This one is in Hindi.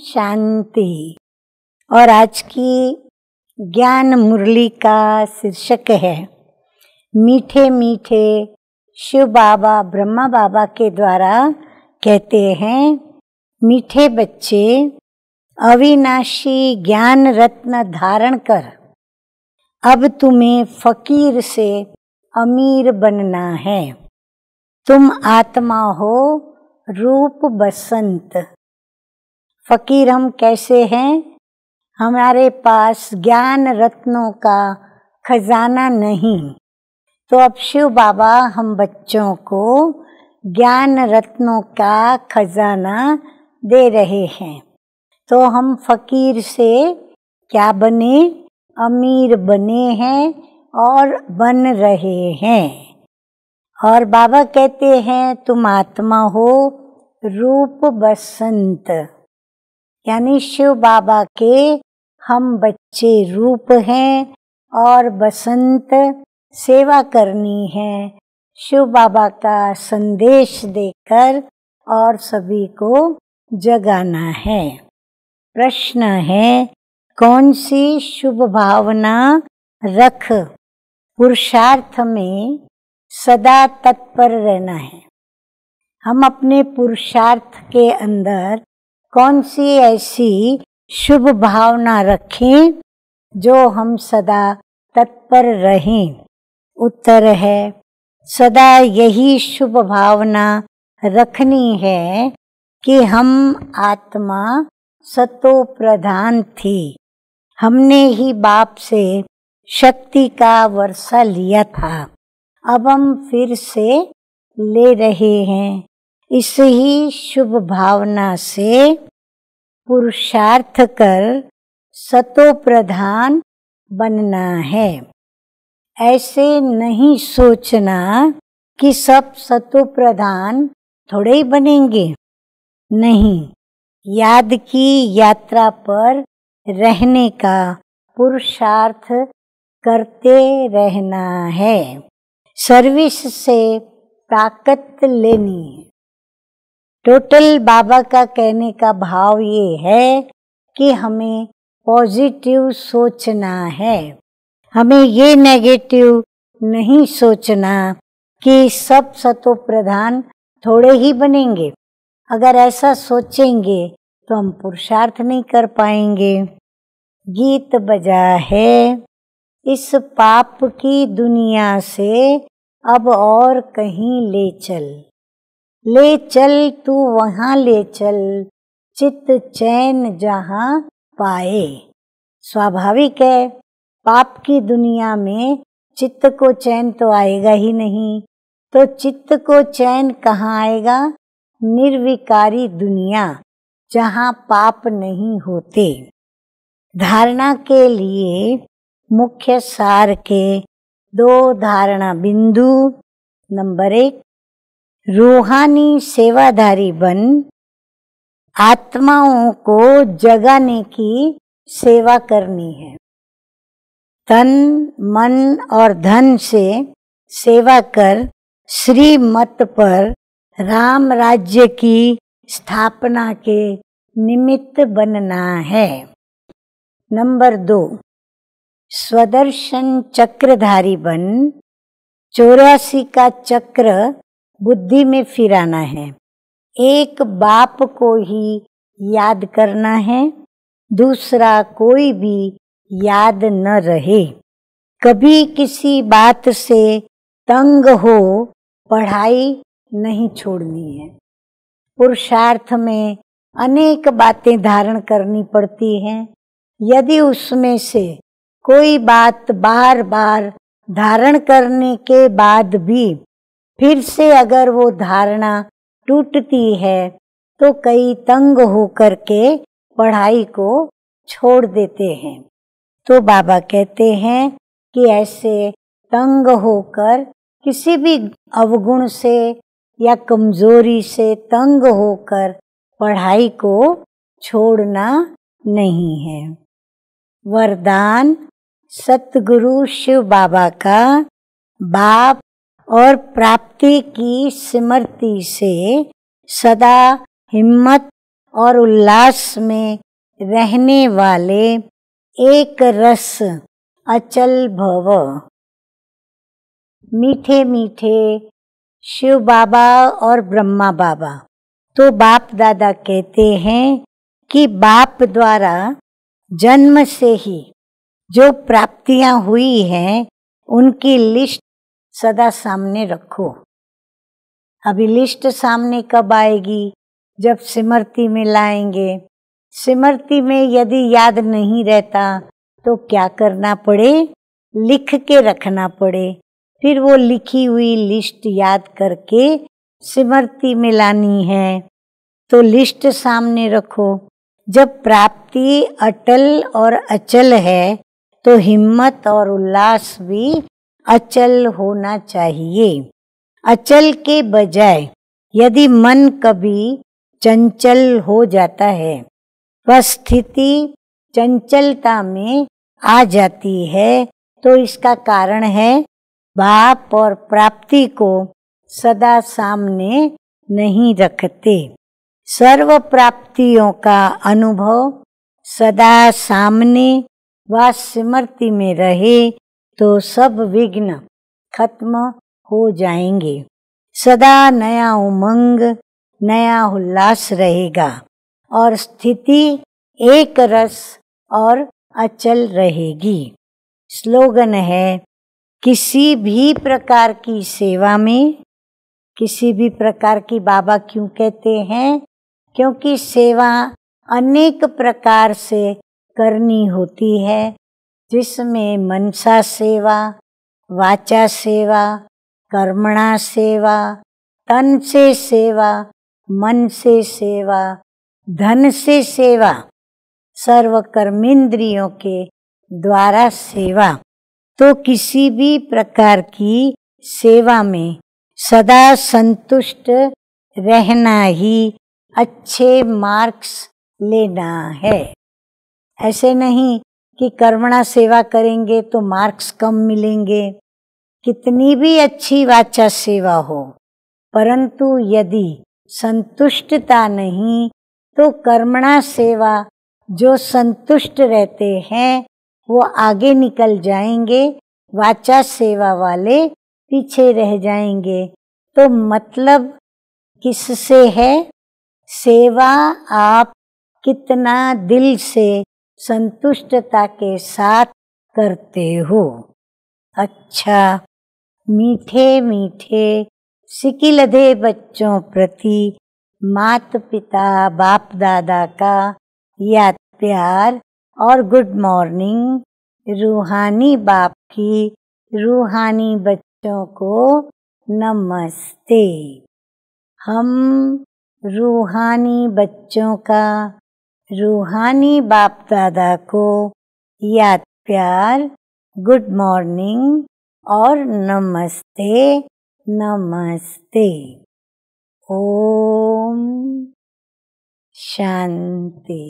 शांति। और आज की ज्ञान मुरली का शीर्षक है मीठे मीठे शिव बाबा ब्रह्मा बाबा के द्वारा कहते हैं, मीठे बच्चे अविनाशी ज्ञान रत्न धारण कर, अब तुम्हें फकीर से अमीर बनना है। तुम आत्मा हो रूप बसंत। फकीर हम कैसे हैं? हमारे पास ज्ञान रत्नों का खजाना नहीं, तो अब शिव बाबा हम बच्चों को ज्ञान रत्नों का खजाना दे रहे हैं। तो हम फकीर से क्या बने? अमीर बने हैं और बन रहे हैं। और बाबा कहते हैं तुम आत्मा हो रूप बसंत, यानी शिव बाबा के हम बच्चे रूप हैं और बसंत सेवा करनी है, शिव बाबा का संदेश देकर और सभी को जगाना है। प्रश्न है, कौन सी शुभ भावना रख पुरुषार्थ में सदा तत्पर रहना है। हम अपने पुरुषार्थ के अंदर कौन सी ऐसी शुभ भावना रखें जो हम सदा तत्पर रहें? उत्तर है, सदा यही शुभ भावना रखनी है कि हम आत्मा सतो प्रधान थी। हमने ही बाप से शक्ति का वर्षा लिया था, अब हम फिर से ले रहे हैं। इस ही शुभ भावना से पुरुषार्थ कर सतो प्रधान बनना है। ऐसे नहीं सोचना कि सब सतो प्रधान थोड़े ही बनेंगे। नहीं, याद की यात्रा पर रहने का पुरुषार्थ करते रहना है। सर्विस से ताकत लेनी है। टोटल बाबा का कहने का भाव ये है कि हमें पॉजिटिव सोचना है। हमें ये नेगेटिव नहीं सोचना कि सब सतो प्रधान थोड़े ही बनेंगे। अगर ऐसा सोचेंगे तो हम पुरुषार्थ नहीं कर पाएंगे। गीत बजा है, इस पाप की दुनिया से अब और कहीं ले चल तू वहाँ ले चल, चित्त चैन जहाँ पाए। स्वाभाविक है, पाप की दुनिया में चित्त को चैन तो आएगा ही नहीं, तो चित्त को चैन कहाँ आएगा? निर्विकारी दुनिया जहाँ पाप नहीं होते। धारणा के लिए मुख्य सार के 2 धारणा बिंदु। नंबर 1, रूहानी सेवाधारी बन, आत्माओं को जगाने की सेवा करनी है। तन मन और धन से सेवा कर श्रीमत पर राम राज्य की स्थापना के निमित्त बनना है। नंबर 2, स्वदर्शन चक्रधारी बन, 84 का चक्र बुद्धि में फिराना है। एक बाप को ही याद करना है, दूसरा कोई भी याद न रहे। कभी किसी बात से तंग हो पढ़ाई नहीं छोड़नी है। पुरुषार्थ में अनेक बातें धारण करनी पड़ती हैं। यदि उसमें से कोई बात बार बार धारण करने के बाद भी फिर से अगर वो धारणा टूटती है तो कई तंग होकर के पढ़ाई को छोड़ देते हैं। तो बाबा कहते हैं कि ऐसे तंग होकर किसी भी अवगुण से या कमजोरी से तंग होकर पढ़ाई को छोड़ना नहीं है। वरदान सतगुरु शिव बाबा का बाप और प्राप्ति की स्मृति से सदा हिम्मत और उल्लास में रहने वाले एक रस अचल भव। मीठे मीठे शिव बाबा और ब्रह्मा बाबा, तो बाप दादा कहते हैं कि बाप द्वारा जन्म से ही जो प्राप्तियां हुई हैं उनकी लिस्ट सदा सामने रखो। अभी लिस्ट सामने कब आएगी? जब स्मृति में लाएंगे। स्मृति में यदि याद नहीं रहता तो क्या करना पड़े? लिख के रखना पड़े। फिर वो लिखी हुई लिस्ट याद करके स्मृति में लानी है। तो लिस्ट सामने रखो। जब प्राप्ति अटल और अचल है तो हिम्मत और उल्लास भी अचल होना चाहिए। अचल के बजाय यदि मन कभी चंचल हो जाता है, वह स्थिति चंचलता में आ जाती है, तो इसका कारण है बाप और प्राप्ति को सदा सामने नहीं रखते। सर्व प्राप्तियों का अनुभव सदा सामने व स्मृति में रहे तो सब विघ्न खत्म हो जाएंगे। सदा नया उमंग, नया उल्लास रहेगा और स्थिति एक रस और अचल रहेगी। स्लोगन है, किसी भी प्रकार की सेवा में, किसी भी प्रकार की बाबा क्यों कहते हैं? क्योंकि सेवा अनेक प्रकार से करनी होती है, जिसमें मनसा सेवा, वाचा सेवा, कर्मणा सेवा, तन से सेवा, मन से सेवा, धन से सेवा, सर्व कर्मेंद्रियों के द्वारा सेवा। तो किसी भी प्रकार की सेवा में सदा संतुष्ट रहना ही अच्छे मार्क्स लेना है। ऐसे नहीं कि कर्मणा सेवा करेंगे तो मार्क्स कम मिलेंगे। कितनी भी अच्छी वाचा सेवा हो, परंतु यदि संतुष्टता नहीं तो कर्मणा सेवा जो संतुष्ट रहते हैं वो आगे निकल जाएंगे, वाचा सेवा वाले पीछे रह जाएंगे। तो मतलब किससे है? सेवा आप कितना दिल से संतुष्टता के साथ करते हो। अच्छा, मीठे मीठे सिकिलधे बच्चों प्रति माता पिता बाप दादा का याद प्यार और गुड मॉर्निंग। रूहानी बाप की रूहानी बच्चों को नमस्ते। हम रूहानी बच्चों का रूहानी बाप दादा को याद प्यार, गुड मॉर्निंग और नमस्ते नमस्ते। ओम शांति।